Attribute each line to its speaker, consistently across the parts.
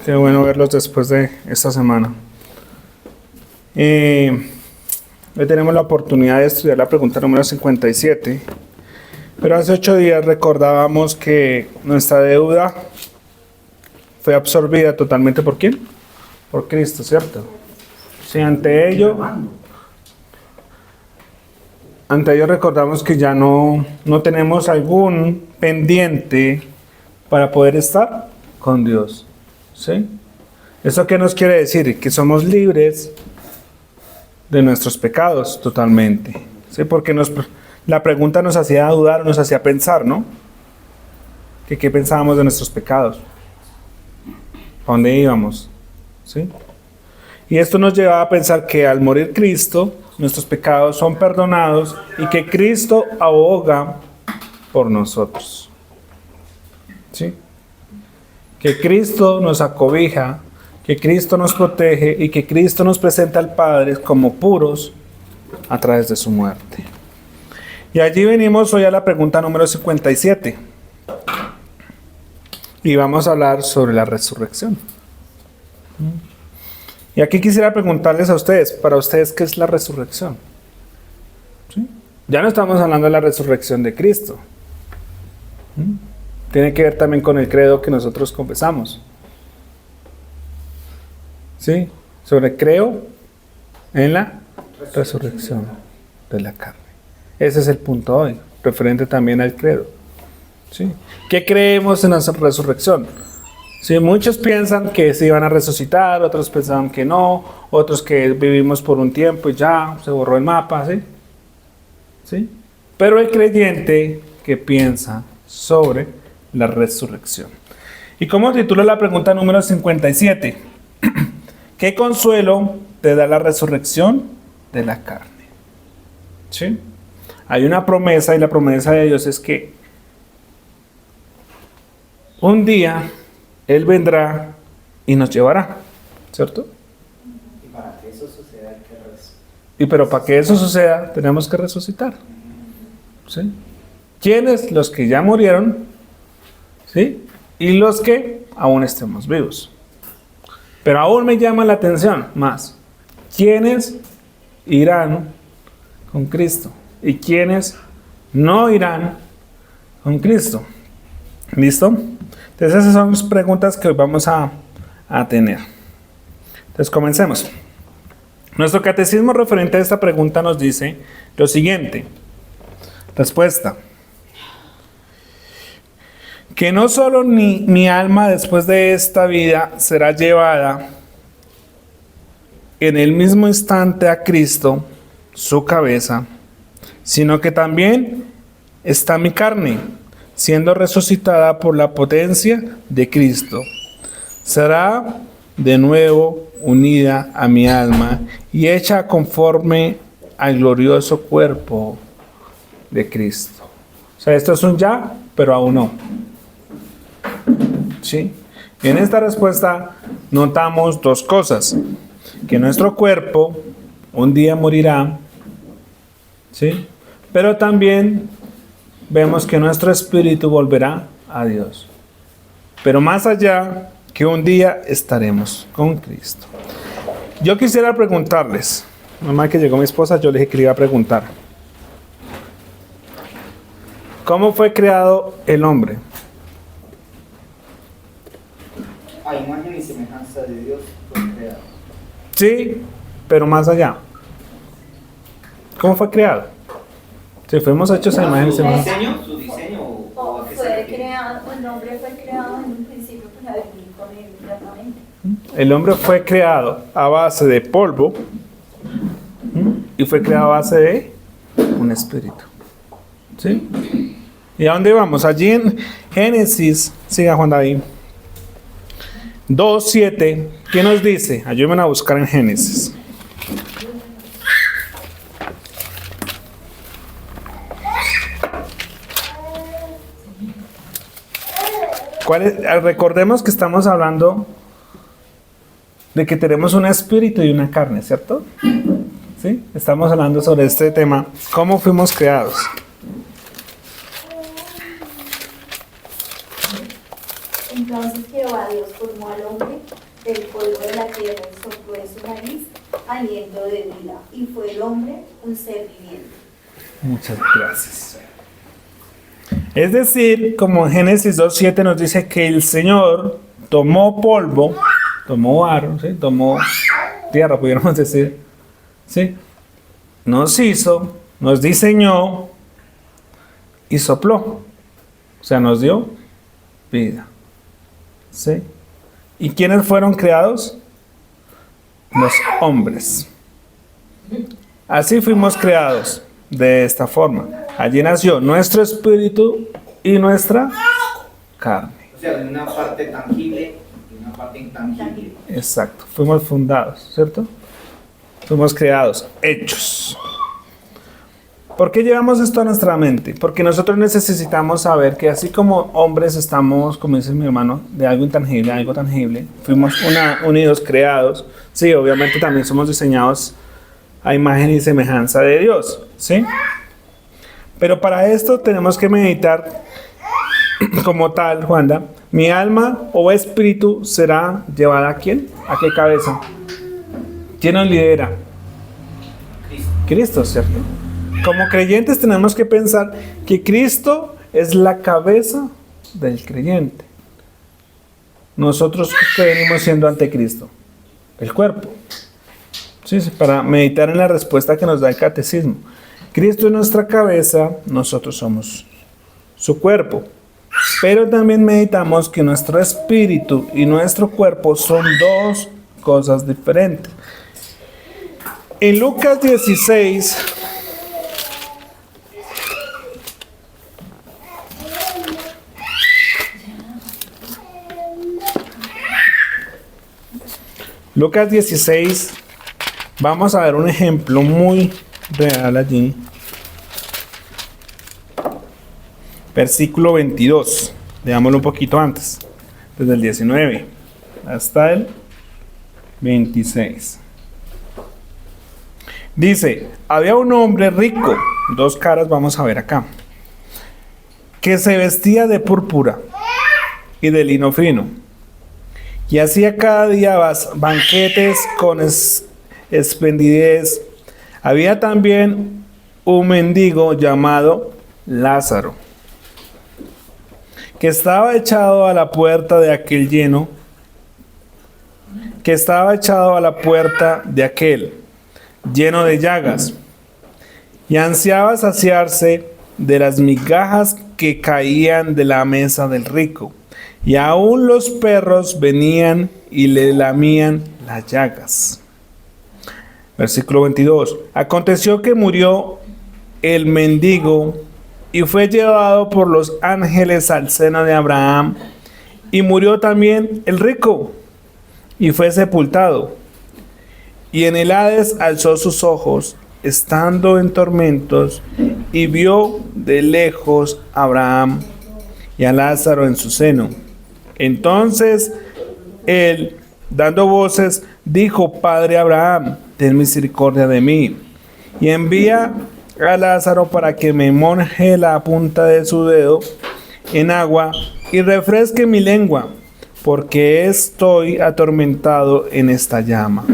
Speaker 1: Qué bueno verlos después de esta semana. Hoy tenemos la oportunidad de estudiar la pregunta número 57. Pero hace 8 días recordábamos que nuestra deuda fue absorbida totalmente ¿por quién? Por Cristo, ¿cierto? Sí, ante ello recordamos que ya no tenemos algún pendiente para poder estar con Dios. ¿Sí? ¿Eso qué nos quiere decir? Que somos libres de nuestros pecados totalmente. ¿Sí? Porque la pregunta nos hacía dudar, nos hacía pensar, ¿no? ¿Qué pensábamos de nuestros pecados? ¿A dónde íbamos? ¿Sí? Y esto nos llevaba a pensar que al morir Cristo, nuestros pecados son perdonados y que Cristo aboga por nosotros. ¿Sí? Que Cristo nos acobija, que Cristo nos protege y que Cristo nos presenta al Padre como puros a través de su muerte. Y allí venimos hoy a la pregunta número 57. Y vamos a hablar sobre la resurrección. Y aquí quisiera preguntarles a ustedes, para ustedes, ¿qué es la resurrección? ¿Sí? Ya no estamos hablando de la resurrección de Cristo. Tiene que ver también con el credo que nosotros confesamos. ¿Sí? Sobre creo en la resurrección de la carne. Ese es el punto hoy, referente también al credo. ¿Sí? ¿Qué creemos en la resurrección? Sí, muchos piensan que se iban a resucitar, otros pensaban que no, otros que vivimos por un tiempo y ya se borró el mapa, ¿sí? ¿Sí? Pero el creyente que piensa sobre la resurrección. ¿Y cómo titula la pregunta número 57? ¿Qué consuelo te da la resurrección de la carne? ¿Sí? Hay una promesa y la promesa de Dios es que un día Él vendrá y nos llevará, ¿cierto?
Speaker 2: Y para que eso suceda hay que resucitar.
Speaker 1: Pero para que eso suceda tenemos que resucitar. ¿Sí? ¿Quiénes? Los que ya murieron, ¿sí? Y los que aún estemos vivos. Pero aún me llama la atención más. ¿Quiénes irán con Cristo? ¿Y quiénes no irán con Cristo? ¿Listo? Entonces esas son las preguntas que hoy vamos a tener. Entonces comencemos. Nuestro catecismo referente a esta pregunta nos dice lo siguiente. Respuesta. Que no solo mi alma después de esta vida será llevada en el mismo instante a Cristo, su cabeza, sino que también está mi carne, siendo resucitada por la potencia de Cristo. Será de nuevo unida a mi alma y hecha conforme al glorioso cuerpo de Cristo. O sea, esto es un ya, pero aún no. ¿Sí? En esta respuesta notamos dos cosas. Que nuestro cuerpo un día morirá, ¿sí? Pero también vemos que nuestro espíritu volverá a Dios. Pero más allá, que un día estaremos con Cristo. Yo quisiera preguntarles, mamá que llegó mi esposa, yo le dije que le iba a preguntar. ¿Cómo fue creado el hombre?
Speaker 2: A imagen y semejanza de Dios fue creado.
Speaker 1: Sí, pero más allá. ¿Cómo fue creado? Si fuimos hechos a imagen y semejanza.
Speaker 2: ¿Su diseño
Speaker 3: O
Speaker 2: a qué se
Speaker 3: fue
Speaker 2: refiere?
Speaker 3: creado, el hombre fue creado en un principio para vivir con él eternamente.
Speaker 1: El hombre fue creado a base de polvo y fue creado a base de un espíritu. ¿Sí? ¿Y a dónde vamos? Allí en Génesis, siga Juan David, 2:7, ¿qué nos dice? Ayúdenme a buscar en Génesis. Recordemos que estamos hablando de que tenemos un espíritu y una carne, ¿cierto? ¿Sí? Estamos hablando sobre este tema, cómo fuimos creados.
Speaker 3: Entonces Jehová Dios formó al hombre del polvo de la tierra y sopló en su nariz aliento de vida, y fue el hombre un ser viviente.
Speaker 1: Muchas gracias. Es decir, como en Génesis 2:7 nos dice que el Señor tomó polvo, tomó barro, ¿sí? Tomó tierra, pudiéramos decir, ¿sí? Nos hizo, nos diseñó y sopló. O sea, nos dio vida. ¿Sí? ¿Y quiénes fueron creados? Los hombres. Así fuimos creados, de esta forma. Allí nació nuestro espíritu y nuestra carne.
Speaker 2: O sea, una parte tangible y una parte intangible.
Speaker 1: Exacto. Fuimos fundados, ¿cierto? Fuimos creados, hechos. ¿Por qué llevamos esto a nuestra mente? Porque nosotros necesitamos saber que así como hombres estamos, como dice mi hermano, de algo intangible a algo tangible, fuimos unidos, creados. Sí, obviamente también somos diseñados a imagen y semejanza de Dios, ¿sí? Pero para esto tenemos que meditar como tal, Juanda. Mi alma o espíritu será llevada ¿a quién? ¿A qué cabeza? ¿Quién nos lidera? Cristo, ¿cierto? Como creyentes tenemos que pensar que Cristo es la cabeza del creyente. Nosotros, ¿qué venimos siendo ante Cristo? El cuerpo. Sí, para meditar en la respuesta que nos da el catecismo. Cristo es nuestra cabeza, nosotros somos su cuerpo. Pero también meditamos que nuestro espíritu y nuestro cuerpo son dos cosas diferentes. En Lucas 16, Lucas 16, vamos a ver un ejemplo muy real allí. Versículo 22, leámoslo un poquito antes, desde el 19 hasta el 26. Dice, había un hombre rico, dos caras vamos a ver acá, que se vestía de púrpura y de lino fino, y hacía cada día banquetes con esplendidez. Había también un mendigo llamado Lázaro, que estaba echado a la puerta de aquel lleno de llagas, y ansiaba saciarse de las migajas que caían de la mesa del rico, y aún los perros venían y le lamían las llagas. Versículo 22. Aconteció que murió el mendigo y fue llevado por los ángeles al seno de Abraham, y murió también el rico y fue sepultado. Y en el Hades alzó sus ojos, estando en tormentos, y vio de lejos a Abraham y a Lázaro en su seno. Entonces él, dando voces, dijo: Padre Abraham, ten misericordia de mí, y envía a Lázaro para que me moje la punta de su dedo en agua y refresque mi lengua, porque estoy atormentado en esta llama.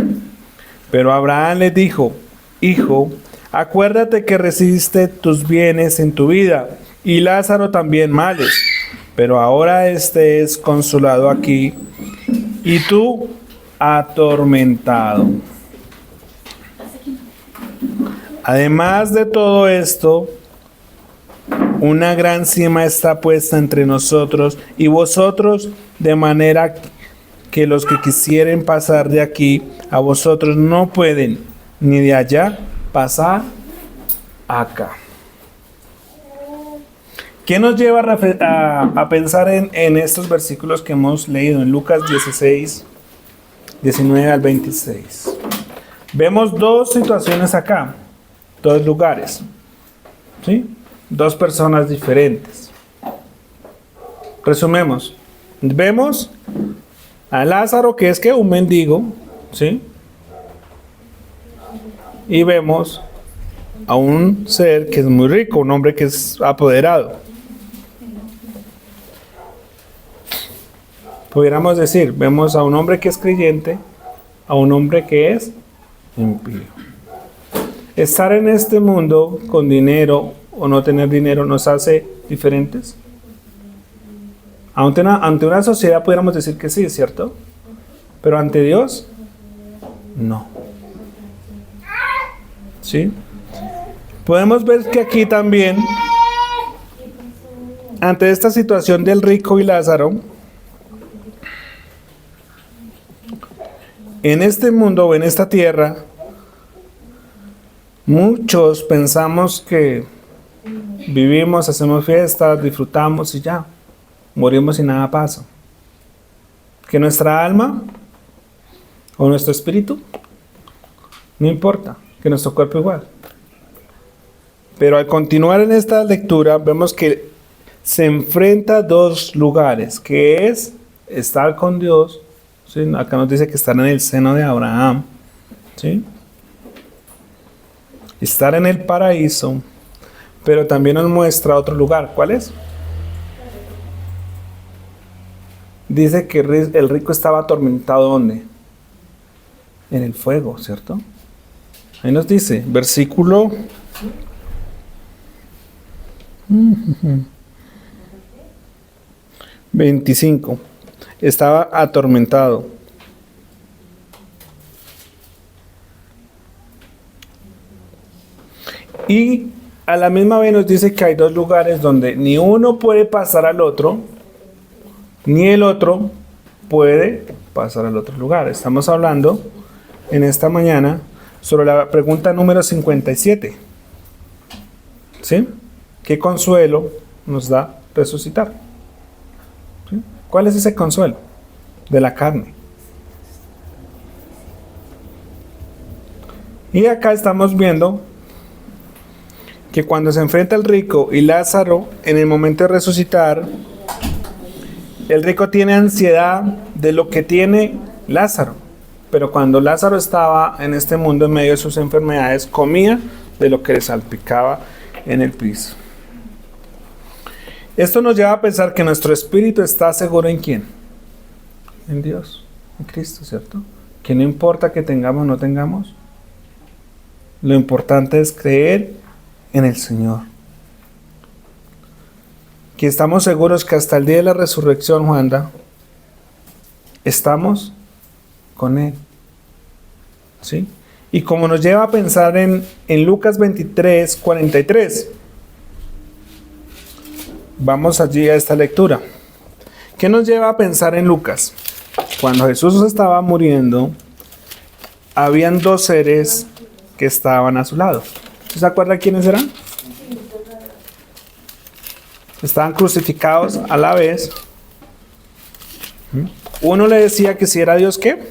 Speaker 1: Pero Abraham le dijo: Hijo, acuérdate que recibiste tus bienes en tu vida, y Lázaro también males, pero ahora este es consolado aquí, y tú atormentado. Además de todo esto, una gran cima está puesta entre nosotros y vosotros, de manera que los que quisieren pasar de aquí a vosotros no pueden, ni de allá pasar acá. ¿Qué nos lleva a pensar en estos versículos que hemos leído en Lucas 16, 19 al 26? Vemos dos situaciones acá, dos lugares, ¿sí? Dos personas diferentes. Resumemos. Vemos a Lázaro, que es que un mendigo, ¿sí? Y vemos a un ser que es muy rico, un hombre que es apoderado. Pudiéramos decir, vemos a un hombre que es creyente, a un hombre que es impío. Estar en este mundo con dinero o no tener dinero nos hace diferentes. Ante una sociedad pudiéramos decir que sí, ¿cierto? Pero ante Dios, no. ¿Sí? Podemos ver que aquí también, ante esta situación del rico y Lázaro, en este mundo o en esta tierra, muchos pensamos que vivimos, hacemos fiestas, disfrutamos y ya, morimos y nada pasa. Que nuestra alma o nuestro espíritu, no importa, que nuestro cuerpo igual. Pero al continuar en esta lectura, vemos que se enfrenta a dos lugares, que es estar con Dios, ¿sí? Acá nos dice que estar en el seno de Abraham, ¿sí? Estar en el paraíso, pero también nos muestra otro lugar. ¿Cuál es? Dice que el rico estaba atormentado, ¿dónde? En el fuego, ¿cierto? Ahí nos dice, versículo 25. Estaba atormentado. Y a la misma vez nos dice que hay dos lugares donde ni uno puede pasar al otro, ni el otro puede pasar al otro lugar. Estamos hablando en esta mañana sobre la pregunta número 57. ¿Sí? ¿Qué consuelo nos da resucitar? ¿Sí? ¿Cuál es ese consuelo? De la carne. Y acá estamos viendo que cuando se enfrenta el rico y Lázaro, en el momento de resucitar, el rico tiene ansiedad de lo que tiene Lázaro. Pero cuando Lázaro estaba en este mundo en medio de sus enfermedades, comía de lo que le salpicaba en el piso. Esto nos lleva a pensar que nuestro espíritu está seguro ¿en quién? En Dios, en Cristo, ¿cierto? Que no importa que tengamos o no tengamos, lo importante es creer en el Señor. Que estamos seguros que hasta el día de la resurrección, Juanda, estamos con Él. ¿Sí? Y como nos lleva a pensar en Lucas 23, 43. Vamos allí a esta lectura. ¿Qué nos lleva a pensar en Lucas? Cuando Jesús estaba muriendo, habían dos seres que estaban a su lado. ¿Se acuerdan quiénes eran? Estaban crucificados a la vez. Uno le decía que si era Dios, ¿qué?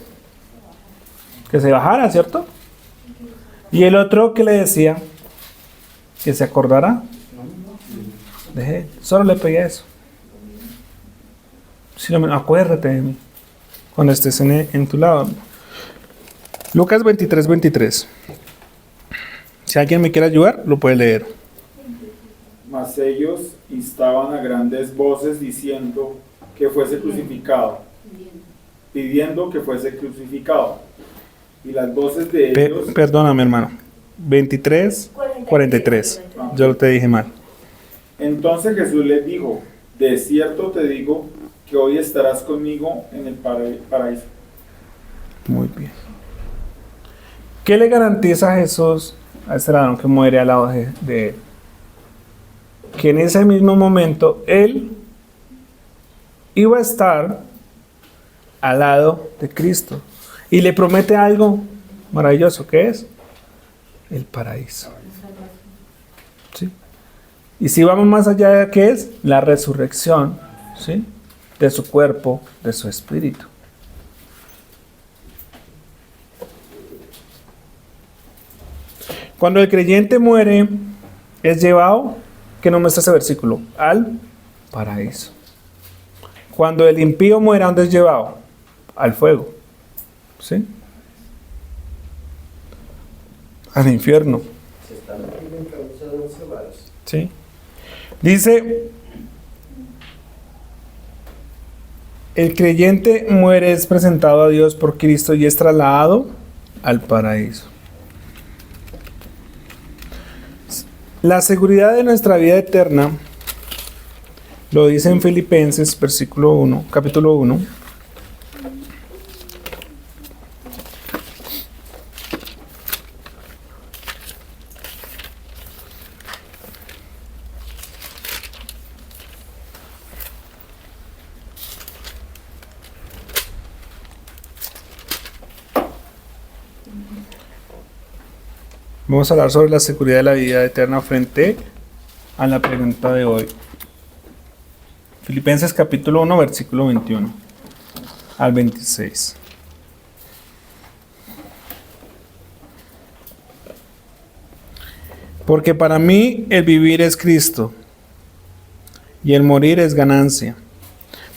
Speaker 1: Que se bajara, ¿cierto? Y el otro que le decía que se acordara. Solo le pedía eso. Si no, acuérdate de mí cuando estés en tu lado. Lucas 23, 23. Si alguien me quiere ayudar, lo puede leer.
Speaker 4: Mas ellos instaban a grandes voces diciendo que fuese crucificado, pidiendo que fuese crucificado. Y las voces de ellos...
Speaker 1: Perdóname, hermano. 23, 43. Yo te dije mal.
Speaker 4: Entonces Jesús les dijo, de cierto te digo que hoy estarás conmigo en el paraíso.
Speaker 1: Muy bien. ¿Qué le garantiza a Jesús a este ladrón que muere al lado de él? Que en ese mismo momento él iba a estar al lado de Cristo. Y le promete algo maravilloso, ¿qué es? El paraíso. ¿Sí? Y si vamos más allá de qué es, la resurrección, ¿sí? De su cuerpo, de su espíritu. Cuando el creyente muere, es llevado, ¿qué nos muestra ese versículo? Al paraíso. Cuando el impío muere, ¿a dónde es llevado? Al fuego. ¿Sí? Al infierno. ¿Sí? Dice el creyente muere, es presentado a Dios por Cristo y es trasladado al paraíso. La seguridad de nuestra vida eterna lo dice en Filipenses capítulo 1. Vamos a hablar sobre la seguridad de la vida eterna frente a la pregunta de hoy. Filipenses capítulo 1, versículo 21 al 26. Porque para mí el vivir es Cristo y el morir es ganancia.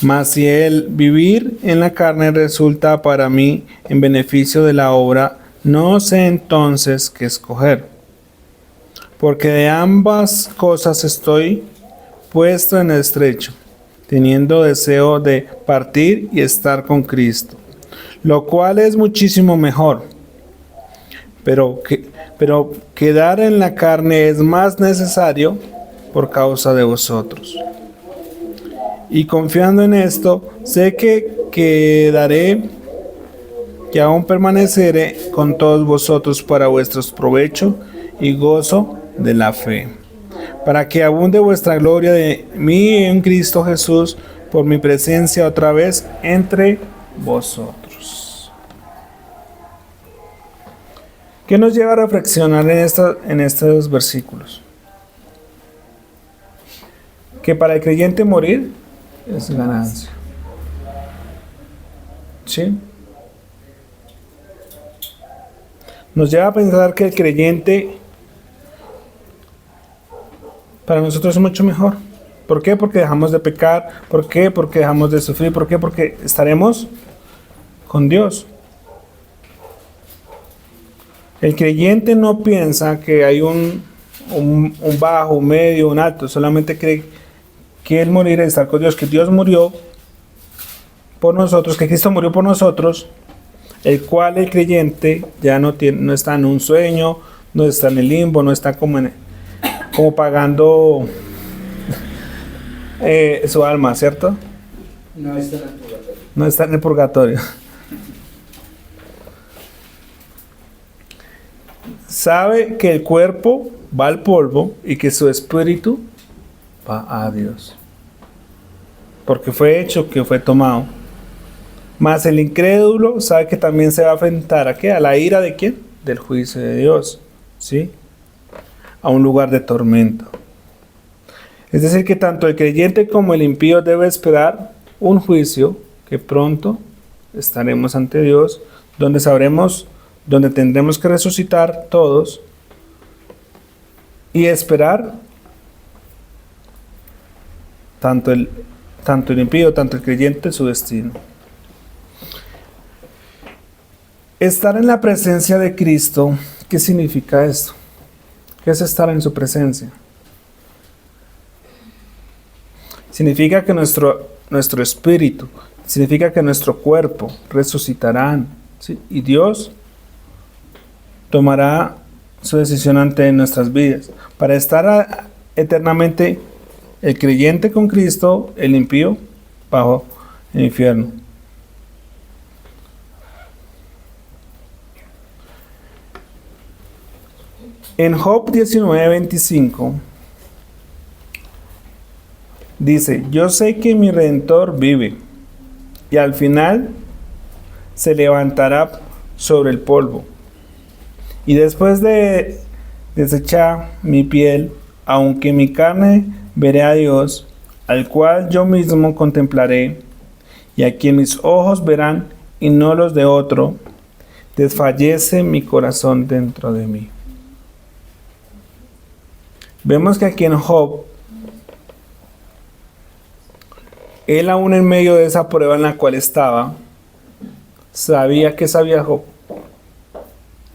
Speaker 1: Mas si el vivir en la carne resulta para mí en beneficio de la obra, no sé entonces qué escoger, porque de ambas cosas estoy puesto en estrecho, teniendo deseo de partir y estar con Cristo, lo cual es muchísimo mejor, pero quedar en la carne es más necesario por causa de vosotros. Y confiando en esto, sé que quedaré, que aún permaneceré con todos vosotros para vuestros provecho y gozo de la fe, para que abunde vuestra gloria de mí en Cristo Jesús por mi presencia otra vez entre vosotros. ¿Qué nos lleva a reflexionar en estos versículos? Que para el creyente morir es ganancia. ¿Sí? Nos lleva a pensar que el creyente para nosotros es mucho mejor. ¿Por qué? Porque dejamos de pecar. ¿Por qué? Porque dejamos de sufrir. ¿Por qué? Porque estaremos con Dios. El creyente no piensa que hay un bajo, un medio, un alto. Solamente cree que el morir es estar con Dios, que Dios murió por nosotros, que Cristo murió por nosotros, el cual el creyente ya no está en un sueño, no está en el limbo, no está como pagando su alma, ¿cierto?
Speaker 2: No está en el purgatorio.
Speaker 1: No está en el purgatorio. Sabe que el cuerpo va al polvo y que su espíritu va a Dios. Porque fue hecho, que fue tomado. Mas el incrédulo sabe que también se va a enfrentar ¿a qué? ¿A la ira de quién? Del juicio de Dios, ¿sí? A un lugar de tormento. Es decir, que tanto el creyente como el impío debe esperar un juicio que pronto estaremos ante Dios, donde tendremos que resucitar todos y esperar tanto el impío, tanto el creyente, su destino. Estar en la presencia de Cristo, ¿qué significa esto? ¿Qué es estar en su presencia? Significa que nuestro espíritu, significa que nuestro cuerpo resucitarán, ¿sí? Y Dios tomará su decisión ante nuestras vidas. Para estar eternamente el creyente con Cristo, el impío bajo el infierno. En Job 19:25 dice: yo sé que mi Redentor vive y al final se levantará sobre el polvo. Y después de desechar mi piel, aunque mi carne veré a Dios, al cual yo mismo contemplaré, y a quien mis ojos verán y no los de otro, desfallece mi corazón dentro de mí. Vemos que aquí en Job, él aún en medio de esa prueba en la cual estaba, sabía Job,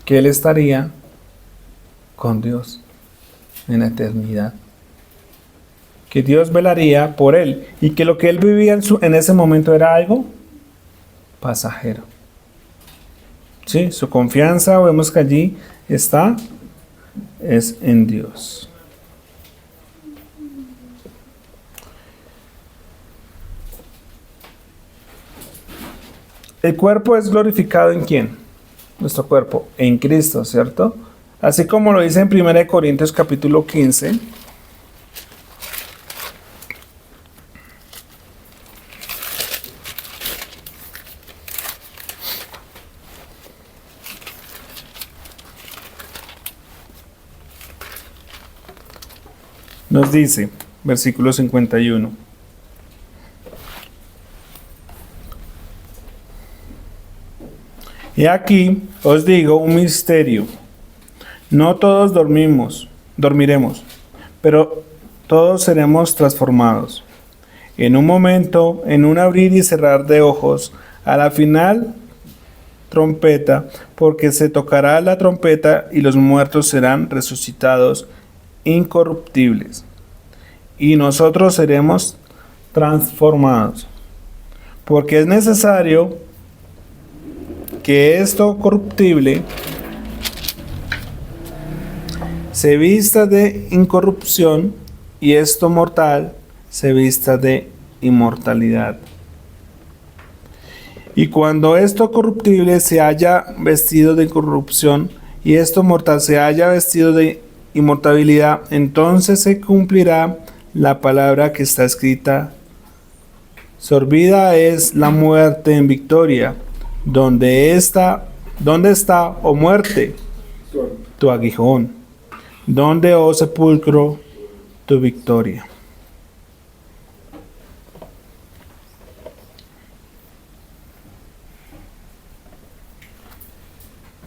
Speaker 1: que él estaría con Dios en la eternidad. que Dios velaría por él y que lo que él vivía en ese momento era algo pasajero. ¿Sí? Su confianza, vemos que allí está, es en Dios. El cuerpo es glorificado ¿en quién? Nuestro cuerpo, en Cristo, ¿cierto? Así como lo dice en 1 Corintios capítulo 15. Nos dice, versículo 51. Y aquí os digo un misterio. No todos dormiremos, pero todos seremos transformados. En un momento, en un abrir y cerrar de ojos, a la final trompeta, porque se tocará la trompeta y los muertos serán resucitados incorruptibles, y nosotros seremos transformados, porque es necesario que esto corruptible se vista de incorrupción y esto mortal se vista de inmortalidad. Y cuando esto corruptible se haya vestido de incorrupción y esto mortal se haya vestido de inmortalidad, entonces se cumplirá la palabra que está escrita: sorbida es la muerte en victoria. ¿Dónde está, oh muerte, tu aguijón? ¿Dónde, oh sepulcro, tu victoria?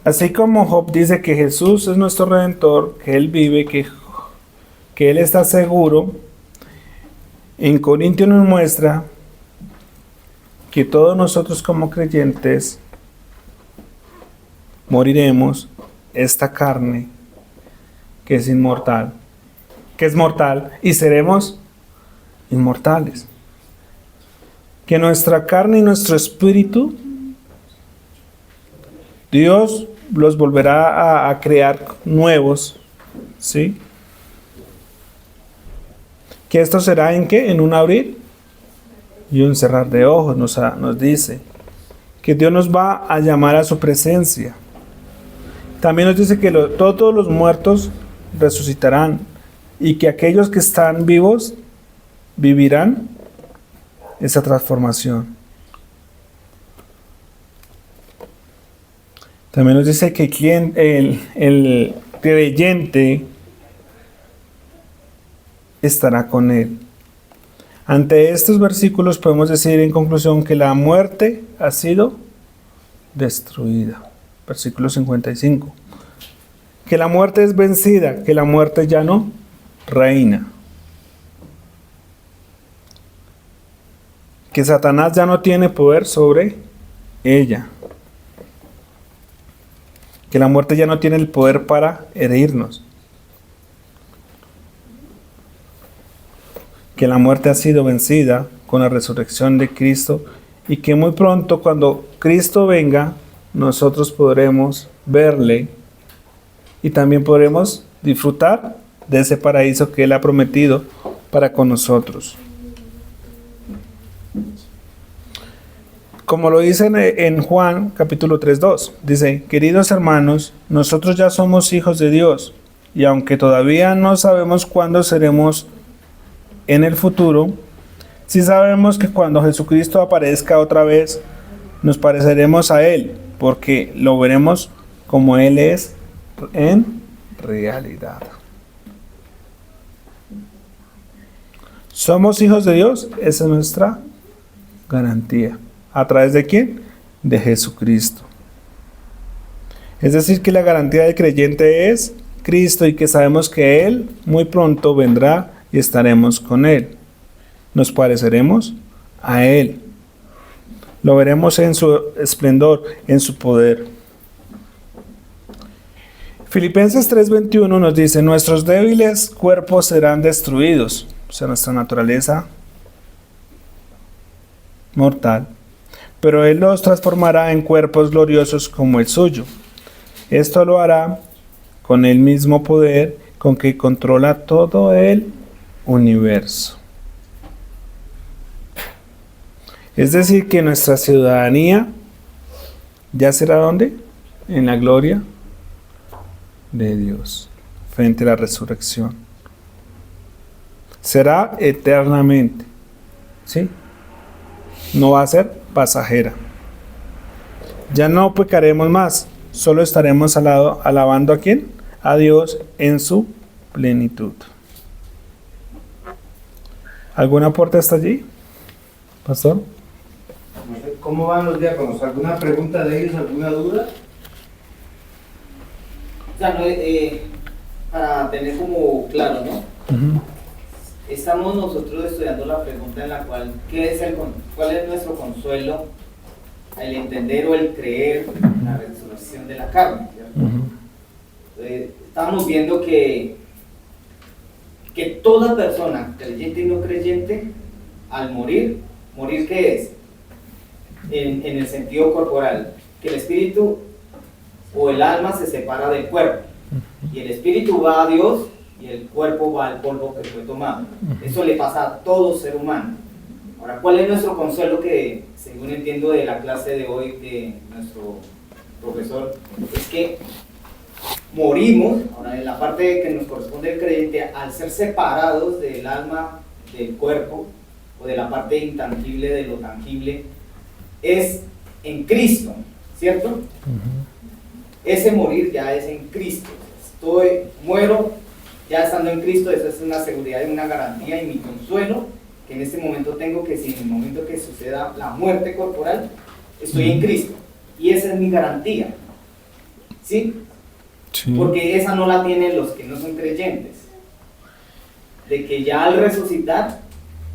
Speaker 1: Así como Job dice que Jesús es nuestro Redentor, que Él vive, que Él está seguro, en Corintios nos muestra que todos nosotros como creyentes moriremos esta carne que es inmortal, que es mortal, y seremos inmortales. Que nuestra carne y nuestro espíritu, Dios los volverá a crear nuevos, ¿sí? Que esto será ¿en qué? En un abrir y un cerrar de ojos, nos dice. Que Dios nos va a llamar a su presencia. También nos dice que todos los muertos resucitarán y que aquellos que están vivos vivirán esa transformación. También nos dice que el creyente estará con él. Ante estos versículos podemos decir en conclusión que la muerte ha sido destruida. Versículo 55. Que la muerte es vencida, que la muerte ya no reina. Que Satanás ya no tiene poder sobre ella. Que la muerte ya no tiene el poder para herirnos. Que la muerte ha sido vencida con la resurrección de Cristo y que muy pronto, cuando Cristo venga, nosotros podremos verle y también podremos disfrutar de ese paraíso que Él ha prometido para con nosotros. Como lo dice en Juan capítulo 3:2, dice: queridos hermanos, nosotros ya somos hijos de Dios, y aunque todavía no sabemos cuándo seremos en el futuro, sí sabemos que cuando Jesucristo aparezca otra vez, nos pareceremos a Él, porque lo veremos como Él es en realidad. ¿Somos hijos de Dios? Esa es nuestra garantía. ¿A través de quién? De Jesucristo. Es decir, que la garantía del creyente es Cristo y que sabemos que Él muy pronto vendrá y estaremos con Él. Nos pareceremos a Él. Lo veremos en su esplendor, en su poder. Filipenses 3:21 nos dice: nuestros débiles cuerpos serán destruidos. o sea, nuestra naturaleza mortal, pero Él los transformará en cuerpos gloriosos como el suyo. Esto lo hará con el mismo poder con que controla todo el universo. Es decir, que nuestra ciudadanía ya será ¿dónde? En la gloria de Dios, frente a la resurrección. Será eternamente, ¿sí? No va a ser pasajera. Ya no pecaremos más, solo estaremos alabando ¿a quién? A Dios en su plenitud. ¿Algún aporte hasta allí, pastor?
Speaker 5: ¿Cómo van los diáconos? ¿Alguna pregunta de ellos? ¿Alguna duda?
Speaker 2: O sea, para tener como claro, ¿no? Estamos nosotros estudiando la pregunta en la cual, ¿cuál es nuestro consuelo al entender o el creer en la resurrección de la carne? Estábamos viendo que toda persona, creyente y no creyente, al morir ¿qué es? En el sentido corporal, que el espíritu o el alma se separa del cuerpo, y el espíritu va a Dios y el cuerpo va al polvo que fue tomado. Eso le pasa a todo ser humano. Ahora, ¿cuál es nuestro consuelo? Que según entiendo de la clase de hoy de nuestro profesor, es que morimos, ahora en la parte que nos corresponde al creyente, al ser separados del alma, del cuerpo, o de la parte intangible de lo tangible, es en Cristo, ¿cierto? Ese morir ya es en Cristo. Muero ya estando en Cristo. Eso es una seguridad y una garantía, y mi consuelo que en este momento tengo, que si en el momento que suceda la muerte corporal, estoy en Cristo, y esa es mi garantía, ¿sí? Sí. Porque esa no la tienen los que no son creyentes, de que ya al resucitar,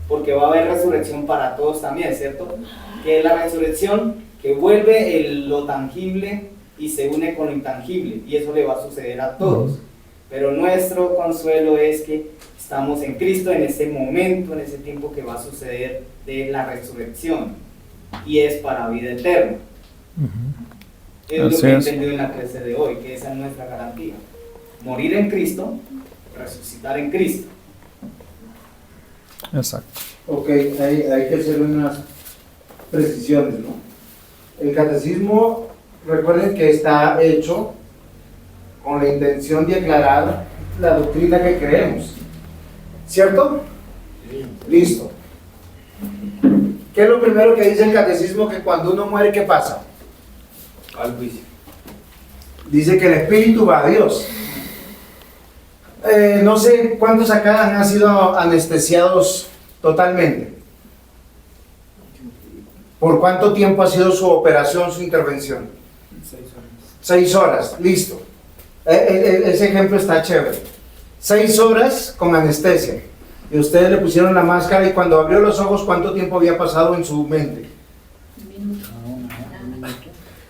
Speaker 2: porque va a haber resurrección para todos también, ¿cierto? Que es la resurrección que vuelve lo tangible y se une con lo intangible, y eso le va a suceder a todos. Pero nuestro consuelo es que estamos en Cristo en ese momento, en ese tiempo que va a suceder de la resurrección, y es para vida eterna. Es lo que he entendido en la clase de hoy, que esa es nuestra garantía: morir en Cristo, resucitar en Cristo.
Speaker 1: Exacto.
Speaker 5: Ok, hay que hacer unas precisiones, ¿no? El catecismo, recuerden que está hecho con la intención de aclarar la doctrina que creemos, ¿cierto? Listo. ¿Qué es lo primero que dice el catecismo? Que cuando uno muere, ¿qué pasa?
Speaker 2: Al juicio.
Speaker 5: Dice que el espíritu va a Dios. No sé cuántos acá han sido anestesiados totalmente. ¿Por cuánto tiempo ha sido su operación, su intervención?
Speaker 2: 6 horas.
Speaker 5: 6 horas, listo. Ese ejemplo está chévere. 6 horas con anestesia. Y ustedes le pusieron la máscara, y cuando abrió los ojos, ¿cuánto tiempo había pasado en su mente?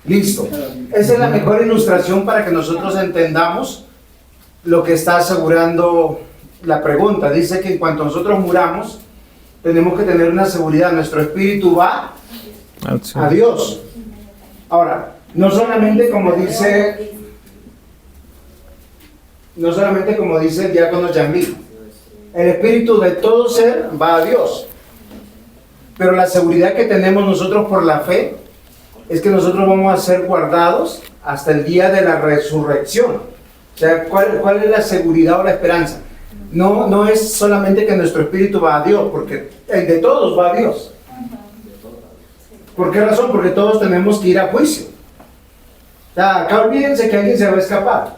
Speaker 5: Listo. Esa es la mejor ilustración para que nosotros entendamos lo que está asegurando la pregunta. Dice que en cuanto nosotros muramos, tenemos que tener una seguridad: nuestro espíritu va a Dios. Ahora, no solamente como dice el diácono Yamil, el espíritu de todo ser va a Dios, pero la seguridad que tenemos nosotros por la fe es que nosotros vamos a ser guardados hasta el día de la resurrección. O sea, ¿cuál es la seguridad o la esperanza? No es solamente que nuestro espíritu va a Dios, porque el de todos va a Dios. ¿Por qué razón? Porque todos tenemos que ir a juicio. O sea, acá olvídense que alguien se va a escapar.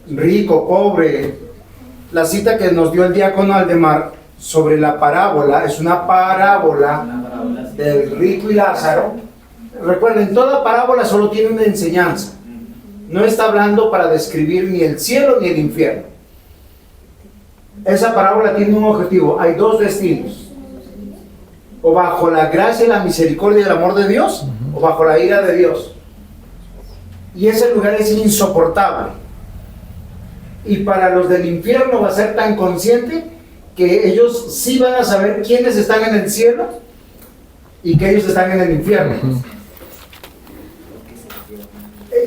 Speaker 5: Rico, pobre. La cita que nos dio el diácono Aldemar sobre la parábola es una parábola del rico y Lázaro. Recuerden, toda parábola solo tiene una enseñanza. No está hablando para describir ni el cielo ni el infierno. Esa parábola tiene un objetivo: hay 2 destinos: o bajo la gracia, la misericordia y el amor de Dios, o bajo la ira de Dios. Y ese lugar es insoportable, y para los del infierno va a ser tan consciente que ellos sí van a saber quiénes están en el cielo y que ellos están en el infierno.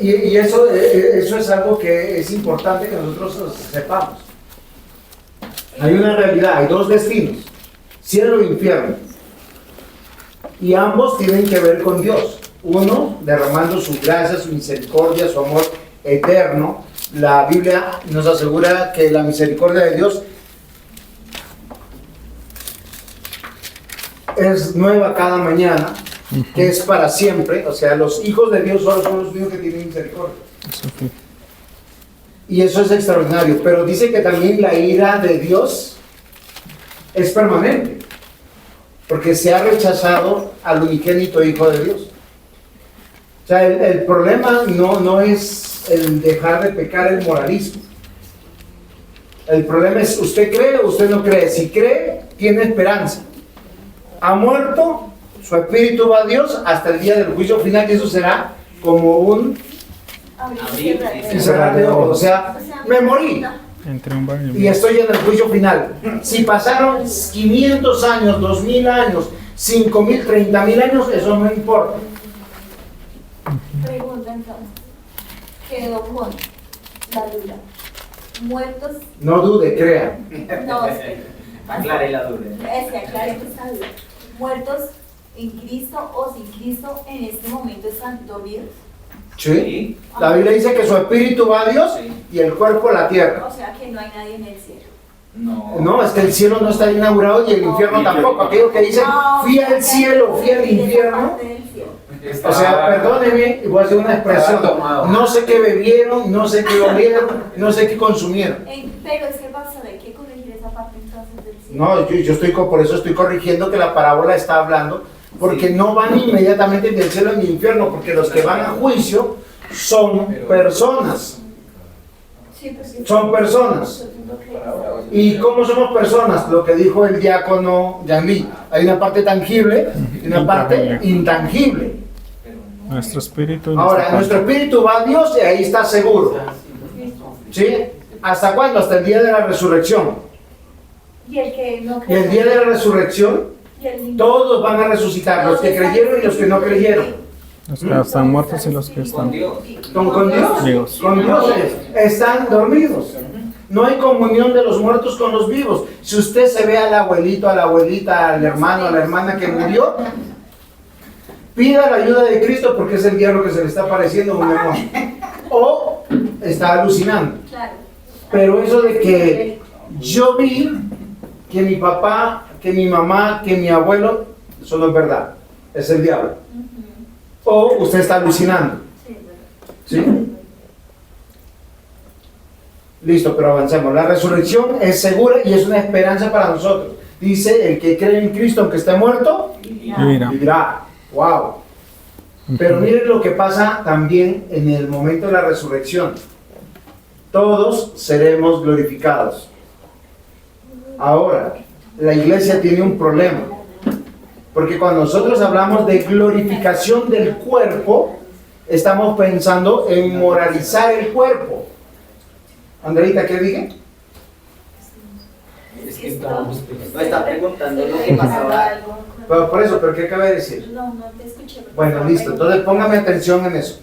Speaker 5: Y eso es algo que es importante que nosotros sepamos. Hay una realidad, hay dos destinos, cielo e infierno. Y ambos tienen que ver con Dios. Uno, derramando su gracia, su misericordia, su amor eterno. La Biblia nos asegura que la misericordia de Dios es nueva cada mañana, que es para siempre. O sea, los hijos de Dios solo son los únicos que tienen misericordia. Y eso es extraordinario. Pero dice que también la ira de Dios es permanente, porque se ha rechazado al unigénito Hijo de Dios. O sea, el problema no es el dejar de pecar, el moralismo. El problema es, ¿usted cree o usted no cree? Si cree, tiene esperanza. Ha muerto, su espíritu va a Dios hasta el día del juicio final, y eso será como un
Speaker 2: Abrir
Speaker 5: y cerrar de ojos. O sea, me morí
Speaker 1: Entre un baño.
Speaker 5: y estoy en el juicio final. Si pasaron 500 años, 2000 años, 5000, 30.000 años, eso no importa.
Speaker 3: Pregunta entonces, quedó con la duda. Muertos,
Speaker 5: No dude, crea.
Speaker 3: no, espera.
Speaker 2: Aclare la duda.
Speaker 3: Es que aclare esa duda. Muertos en Cristo o sin Cristo en este momento están dormidos.
Speaker 5: ¿Sí? La Biblia dice que su espíritu va a Dios y el cuerpo a la tierra.
Speaker 3: O sea que no hay nadie en el cielo.
Speaker 2: No.
Speaker 5: No, es que el cielo no está inaugurado y el infierno tampoco. Aquellos que dicen, fui al cielo, fui al infierno. O sea, perdónenme, y voy a hacer una expresión. No sé qué bebieron, no sé qué olieron, no sé qué consumieron.
Speaker 3: Pero es que pasa, hay que corregir esa parte entonces del cielo.
Speaker 5: No, yo estoy por eso estoy corrigiendo que la parábola está hablando, porque no van inmediatamente del cielo al infierno, porque los que van a juicio son personas.
Speaker 3: Sí, porque
Speaker 5: Son personas. ¿Y cómo somos personas? Lo que dijo el diácono Yanli. Hay una parte tangible y una parte intangible.
Speaker 1: Nuestro espíritu. y
Speaker 5: Ahora,
Speaker 1: nuestra
Speaker 5: nuestro espíritu va a Dios y ahí está seguro. ¿Sí? ¿Hasta cuándo? Hasta el día de la resurrección.
Speaker 3: Y el que no
Speaker 5: Y el día de la resurrección,
Speaker 3: y el niño.
Speaker 5: todos van a resucitar, los que creyeron y los que no creyeron.
Speaker 1: Los que están muertos y los que
Speaker 2: Con
Speaker 1: están.
Speaker 2: Dios.
Speaker 5: Con Dios.
Speaker 1: Vivos.
Speaker 5: Con Dios están dormidos. No hay comunión de los muertos con los vivos. Si usted se ve al abuelito, a la abuelita, al hermano, a la hermana que murió, pida la ayuda de Cristo porque es el diablo que se le está apareciendo un demonio. O está alucinando.
Speaker 3: Claro.
Speaker 5: Pero eso de que yo vi que mi papá, que mi mamá, que mi abuelo, eso no es verdad. Es el diablo. O usted está alucinando.
Speaker 3: Sí, es verdad.
Speaker 5: ¿Sí? Listo, pero avancemos. La resurrección es segura y es una esperanza para nosotros. Dice, el que cree en Cristo, aunque esté muerto,
Speaker 1: Vivirá.
Speaker 5: vivirá. ¡Wow! Pero miren lo que pasa también en el momento de la resurrección. Todos seremos glorificados. Ahora, la iglesia tiene un problema. Porque cuando nosotros hablamos de glorificación del cuerpo, estamos pensando en moralizar el cuerpo. Andreita, ¿qué dije?
Speaker 2: Es que no está preguntando lo que pasaba.
Speaker 5: Pero por eso, ¿pero qué acaba de decir?
Speaker 3: No te escuché.
Speaker 5: Bueno, listo. Entonces póngame atención en eso.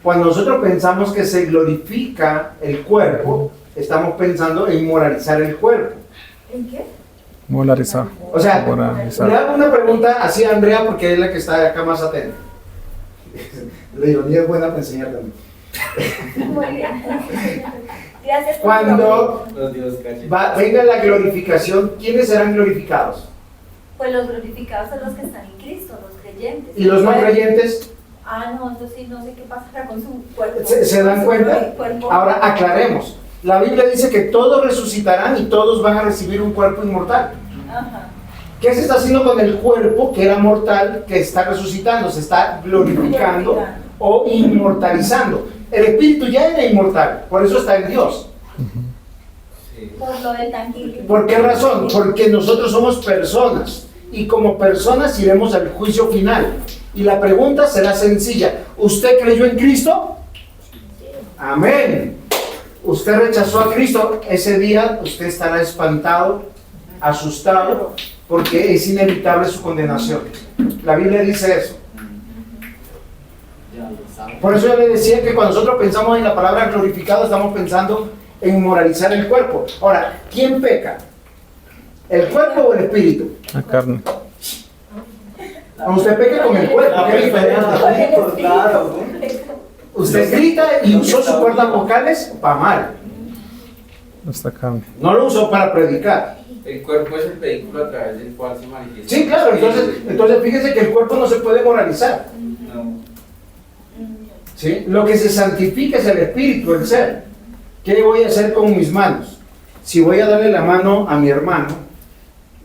Speaker 5: Cuando nosotros pensamos que se glorifica el cuerpo, estamos pensando en moralizar el cuerpo.
Speaker 3: ¿En qué?
Speaker 1: Molarizar.
Speaker 5: O sea,
Speaker 1: Moralizar.
Speaker 5: le hago una pregunta así a Andrea porque es la que está acá más atenta. La ironía es buena para enseñar también.
Speaker 3: Muy bien. Gracias por
Speaker 5: Cuando
Speaker 2: Los Dios cachen.
Speaker 5: venga la glorificación, ¿quiénes serán glorificados?
Speaker 3: Pues los glorificados son los que están en Cristo, los creyentes.
Speaker 5: ¿Y los no creyentes?
Speaker 3: No, entonces sí, no sé qué pasará con su cuerpo.
Speaker 5: ¿Se dan
Speaker 3: Con su
Speaker 5: cuenta?
Speaker 3: cuerpo.
Speaker 5: Ahora aclaremos. La Biblia dice que todos resucitarán y todos van a recibir un cuerpo inmortal.
Speaker 3: Ajá.
Speaker 5: ¿Qué se está haciendo con el cuerpo que era mortal, que está resucitando? Se está glorificando o inmortalizando. El espíritu ya era inmortal, por eso está en Dios.
Speaker 3: Por lo del tangible.
Speaker 5: ¿Por qué razón? Porque nosotros somos personas y como personas iremos al juicio final. Y la pregunta será sencilla. ¿Usted creyó en Cristo? Amén. Usted rechazó a Cristo, ese día usted estará espantado asustado porque es inevitable su condenación. La Biblia dice eso.
Speaker 2: Ya lo saben.
Speaker 5: Por eso yo le decía que cuando nosotros pensamos en la palabra glorificado, estamos pensando en moralizar el cuerpo. Ahora, ¿quién peca? ¿El cuerpo o el espíritu?
Speaker 1: La carne.
Speaker 5: Usted peca con el cuerpo, ¿qué diferencia?
Speaker 2: Claro.
Speaker 5: Usted grita y usó sus cuerdas vocales para mal.
Speaker 1: Nuestra carne.
Speaker 5: No lo usó para predicar.
Speaker 6: El cuerpo es el vehículo a través del cual se manifiesta.
Speaker 5: Sí, claro, entonces fíjese que el cuerpo no se puede moralizar.
Speaker 2: No.
Speaker 5: ¿Sí? Lo que se santifica es el espíritu, el ser. ¿Qué voy a hacer con mis manos? Si voy a darle la mano a mi hermano,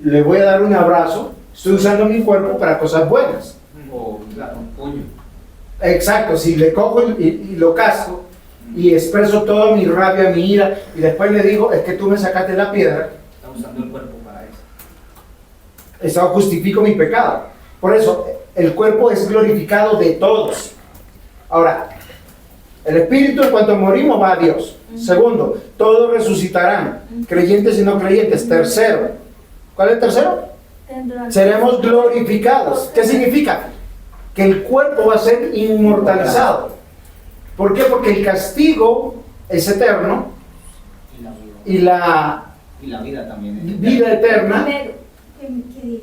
Speaker 5: le voy a dar un abrazo, estoy usando mi cuerpo para cosas buenas.
Speaker 6: O un puño.
Speaker 5: Exacto, si le cojo y lo casco y expreso toda mi rabia, mi ira, y después le digo, es que tú me sacaste la piedra,
Speaker 2: Está usando el cuerpo para eso.
Speaker 5: eso justifico mi pecado. Por eso, el cuerpo es glorificado de todos. Ahora, el espíritu en cuanto morimos va a Dios. Segundo, todos resucitarán, creyentes y no creyentes. Tercero, ¿cuál es el tercero? Seremos glorificados. ¿Qué significa? Que el cuerpo va a ser inmortalizado. ¿Por qué? Porque el castigo es eterno
Speaker 2: Y la vida.
Speaker 5: y la
Speaker 2: Y la vida también. es
Speaker 5: vida eterna,
Speaker 3: Primero, ¿qué dice?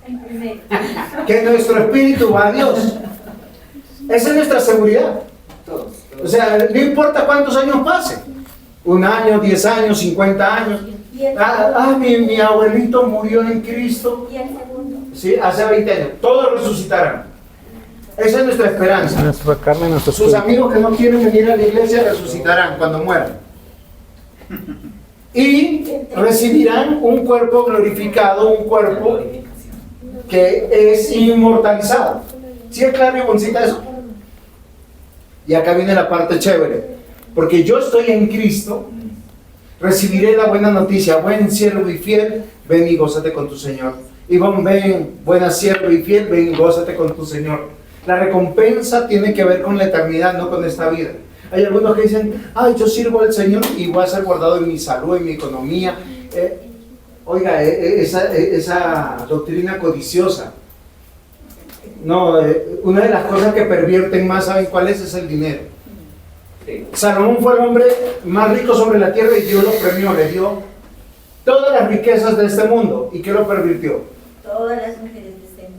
Speaker 3: El primero.
Speaker 5: que nuestro espíritu va a Dios. Esa es nuestra seguridad.
Speaker 2: Todos.
Speaker 5: O sea, no importa cuántos años pasen. 1 año, 10 años, 50 años.
Speaker 3: Y el segundo.
Speaker 5: Mi abuelito murió en Cristo.
Speaker 3: Y el segundo.
Speaker 5: Sí, hace 20 años. Todos resucitarán. Esa es nuestra esperanza.
Speaker 1: Nuestra carne y nuestro
Speaker 5: Sus
Speaker 1: espíritu.
Speaker 5: amigos que no quieren venir a la iglesia resucitarán cuando mueran. Y recibirán un cuerpo glorificado, un cuerpo
Speaker 2: Glorificación.
Speaker 5: que es inmortalizado. ¿Sí es claro y boncita eso? Y acá viene la parte chévere. Porque yo estoy en Cristo, recibiré la buena noticia. Buen siervo y fiel, ven y gózate con tu Señor. Iván, ven, buena siervo y fiel, ven y gózate con tu Señor. La recompensa tiene que ver con la eternidad, no con esta vida. Hay algunos que dicen, ay, yo sirvo al Señor y voy a ser guardado en mi salud, en mi economía. Oiga, esa doctrina codiciosa. No, una de las cosas que pervierten más, ¿saben cuál es? Es el dinero.
Speaker 2: Sí.
Speaker 5: Salomón fue el hombre más rico sobre la tierra y Dios lo premió, le dio todas las riquezas de este mundo. ¿Y qué lo pervirtió?
Speaker 3: Todas las mujeres de este mundo.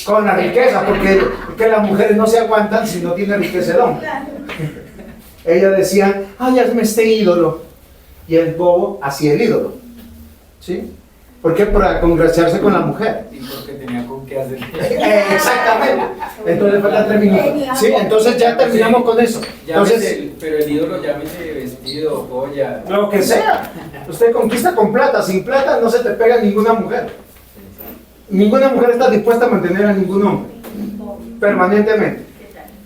Speaker 5: Con la riqueza, porque las mujeres no se aguantan si no tiene riqueza el hombre. Ellas decían, ay, hazme este ídolo. Y el bobo hacía el ídolo. ¿Sí? ¿Por qué? Para congraciarse con la mujer.
Speaker 6: Y porque tenía con qué hacer.
Speaker 5: Exactamente. Entonces faltan 3 minutos. Sí, entonces ya terminamos con eso. Entonces,
Speaker 6: Pero el ídolo llámese vestido, joya.
Speaker 5: lo que sea. Usted conquista con plata. Sin plata no se te pega ninguna mujer. Ninguna mujer está dispuesta a mantener a ningún hombre. Permanentemente.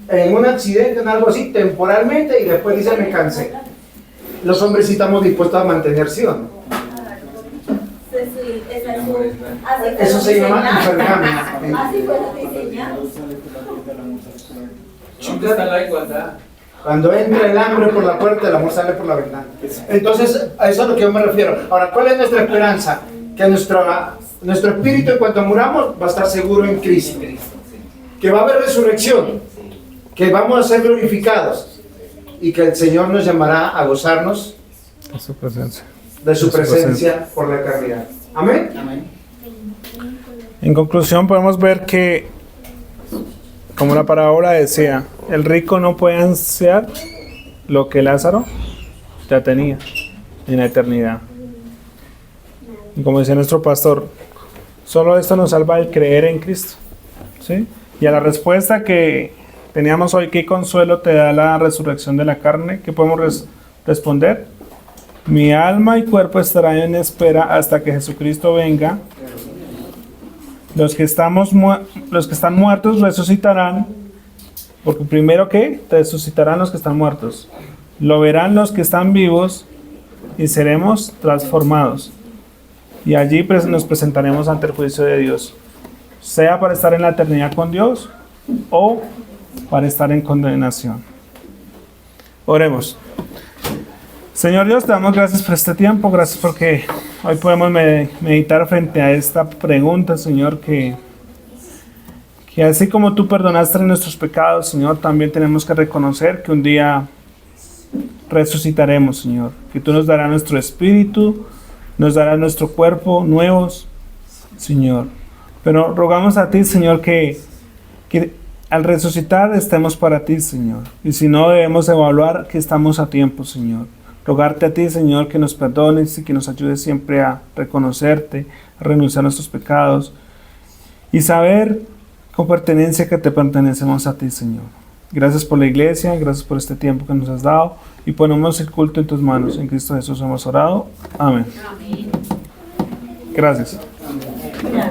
Speaker 5: En un accidente, en algo así, temporalmente, y después dice, me cansé. Los hombres sí estamos dispuestos a mantener, ¿sí o no? Eso se llama enfermedad.
Speaker 3: Así fue diseñado.
Speaker 6: ¿Dónde está la igualdad?
Speaker 5: Cuando entra el hambre por la puerta, el amor sale por la ventana. Entonces, a eso es a lo que yo me refiero. Ahora, ¿cuál es nuestra esperanza? Que nuestro espíritu, en cuanto muramos, va a estar seguro en Cristo. Que va a haber resurrección. Que vamos a ser glorificados. Y que el Señor nos llamará a gozarnos
Speaker 1: En su presencia.
Speaker 5: de su presencia por la eternidad. Amén.
Speaker 2: Amén.
Speaker 1: En conclusión, podemos ver que, como la parábola decía, el rico no puede ansiar lo que Lázaro ya tenía en la eternidad. Y como decía nuestro pastor, solo esto nos salva el creer en Cristo. ¿Sí? Y a la respuesta que teníamos hoy, ¿qué consuelo te da la resurrección de la carne? ¿Qué podemos responder? Mi alma y cuerpo estarán en espera hasta que Jesucristo venga. Los que están muertos resucitarán, porque primero que resucitarán los que están muertos. Lo verán los que están vivos y seremos transformados. Y allí nos presentaremos ante el juicio de Dios, sea para estar en la eternidad con Dios o para estar en condenación. Oremos. Señor Dios, te damos gracias por este tiempo, gracias porque hoy podemos meditar frente a esta pregunta, Señor, que así como tú perdonaste nuestros pecados, Señor, también tenemos que reconocer que un día resucitaremos, Señor, que tú nos darás nuestro espíritu, nos darás nuestro cuerpo nuevos, Señor. Pero rogamos a ti, Señor, que al resucitar estemos para ti, Señor. Y si no, debemos evaluar que estamos a tiempo, Señor. Rogarte a ti, Señor, que nos perdones y que nos ayudes siempre a reconocerte, a renunciar a nuestros pecados y saber con pertenencia que te pertenecemos a ti, Señor. Gracias por la iglesia, gracias por este tiempo que nos has dado y ponemos el culto en tus manos. En Cristo Jesús hemos orado. Amén. Gracias.